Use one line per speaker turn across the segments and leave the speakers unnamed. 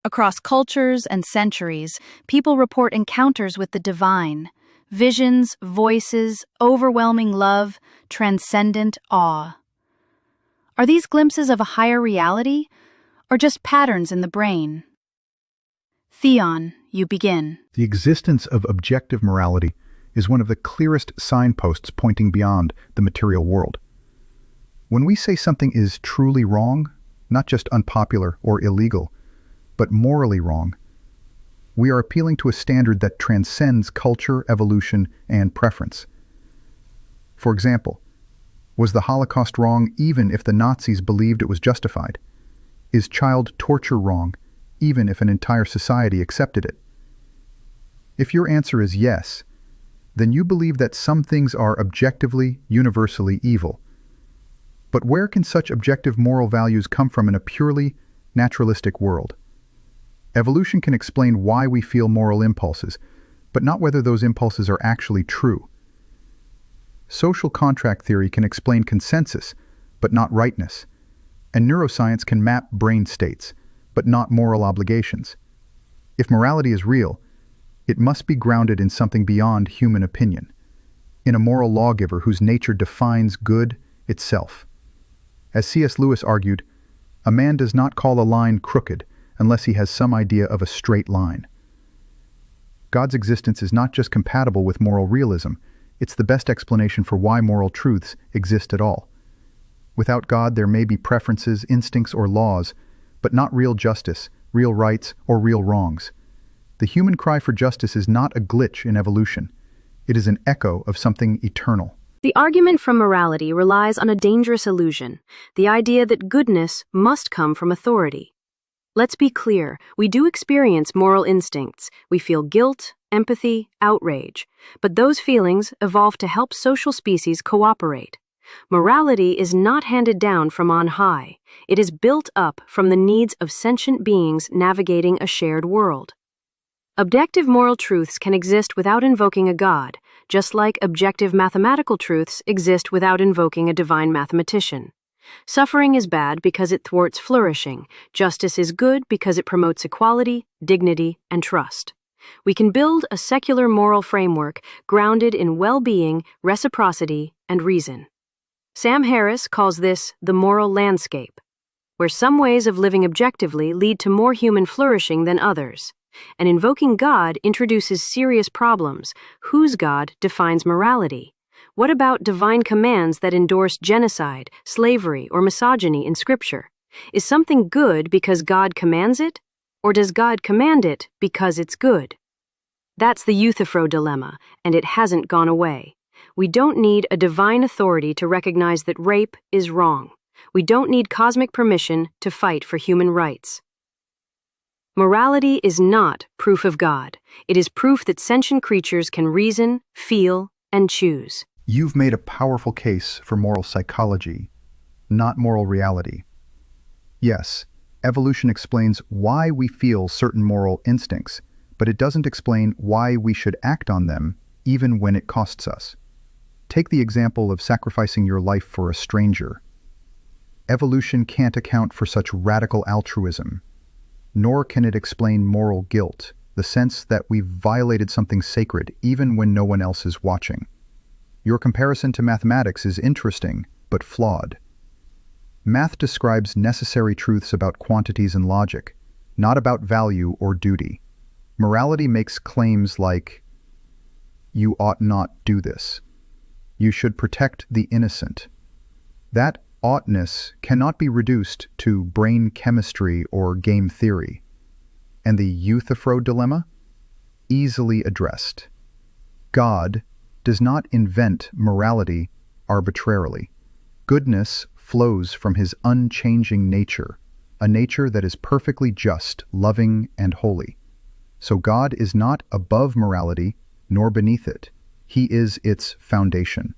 Across cultures and centuries, people report encounters with the divine, visions, voices, overwhelming love, transcendent awe. Are these glimpses of a higher reality, or just patterns in the brain? Theon, you begin.
The existence of objective morality is one of the clearest signposts pointing beyond the material world. When we say something is truly wrong, not just unpopular or illegal, but morally wrong, we are appealing to a standard that transcends culture, evolution, and preference. For example, was the Holocaust wrong even if the Nazis believed it was justified? Is child torture wrong even if an entire society accepted it? If your answer is yes, then you believe that some things are objectively, universally evil. But where can such objective moral values come from in a purely naturalistic world? Evolution can explain why we feel moral impulses, but not whether those impulses are actually true. Social contract theory can explain consensus, but not rightness. And neuroscience can map brain states, but not moral obligations. If morality is real, it must be grounded in something beyond human opinion, in a moral lawgiver whose nature defines good itself. As C.S. Lewis argued, a man does not call a line crooked unless he has some idea of a straight line. God's existence is not just compatible with moral realism, it's the best explanation for why moral truths exist at all. Without God, there may be preferences, instincts, or laws, but not real justice, real rights, or real wrongs. The human cry for justice is not a glitch in evolution. It is an echo of something eternal.
The argument from morality relies on a dangerous illusion, the idea that goodness must come from authority. Let's be clear, we do experience moral instincts. We feel guilt, empathy, outrage, but those feelings evolve to help social species cooperate. Morality is not handed down from on high. It is built up from the needs of sentient beings navigating a shared world. Objective moral truths can exist without invoking a god, just like objective mathematical truths exist without invoking a divine mathematician. Suffering is bad because it thwarts flourishing. Justice is good because it promotes equality, dignity, and trust. We can build a secular moral framework grounded in well-being, reciprocity, and reason. Sam Harris calls this the moral landscape, where some ways of living objectively lead to more human flourishing than others. And invoking God introduces serious problems. Whose God defines morality? What about divine commands that endorse genocide, slavery, or misogyny in Scripture? Is something good because God commands it? Or does God command it because it's good? That's the Euthyphro dilemma, and it hasn't gone away. We don't need a divine authority to recognize that rape is wrong. We don't need cosmic permission to fight for human rights. Morality is not proof of God. It is proof that sentient creatures can reason, feel, and choose.
You've made a powerful case for moral psychology, not moral reality. Yes, evolution explains why we feel certain moral instincts, but it doesn't explain why we should act on them, even when it costs us. Take the example of sacrificing your life for a stranger. Evolution can't account for such radical altruism, nor can it explain moral guilt, the sense that we've violated something sacred even when no one else is watching. Your comparison to mathematics is interesting, but flawed. Math describes necessary truths about quantities and logic, not about value or duty. Morality makes claims like, "You ought not do this. You should protect the innocent." That oughtness cannot be reduced to brain chemistry or game theory. And the Euthyphro dilemma? Easily addressed. God does not invent morality arbitrarily. Goodness flows from his unchanging nature, a nature that is perfectly just, loving, and holy. So God is not above morality, nor beneath it. He is its foundation.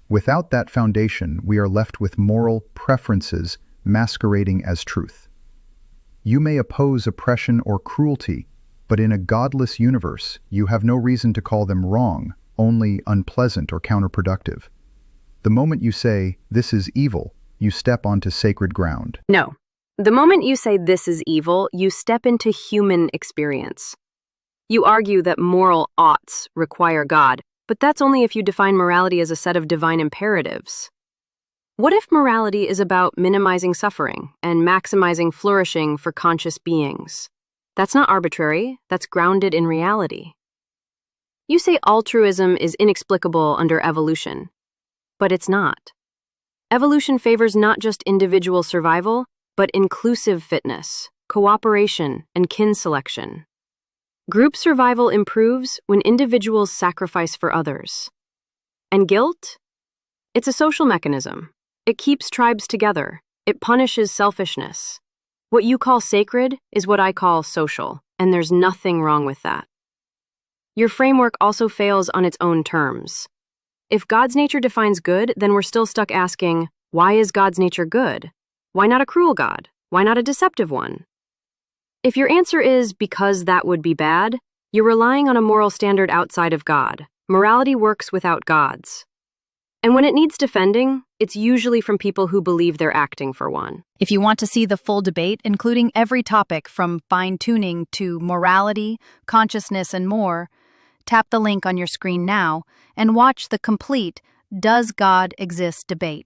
Without that foundation, we are left with moral preferences masquerading as truth. You may oppose oppression or cruelty, but in a godless universe, you have no reason to call them wrong, only unpleasant or counterproductive. The moment you say, "This is evil," you step onto sacred ground.
No, The moment you say this is evil, you step into human experience. You argue that moral oughts require God, but that's only if you define morality as a set of divine imperatives. What if morality is about minimizing suffering and maximizing flourishing for conscious beings? That's not arbitrary, that's grounded in reality. You say altruism is inexplicable under evolution, but it's not. Evolution favors not just individual survival, but inclusive fitness, cooperation, and kin selection. Group survival improves when individuals sacrifice for others. And guilt? It's a social mechanism. It keeps tribes together. It punishes selfishness. What you call sacred is what I call social, and there's nothing wrong with that. Your framework also fails on its own terms. If God's nature defines good, then we're still stuck asking, why is God's nature good? Why not a cruel God? Why not a deceptive one? If your answer is because that would be bad, you're relying on a moral standard outside of God. Morality works without gods. And when it needs defending, it's usually from people who believe they're acting for one.
If you want to see the full debate, including every topic from fine-tuning to morality, consciousness, and more, tap the link on your screen now and watch the complete Does God Exist debate.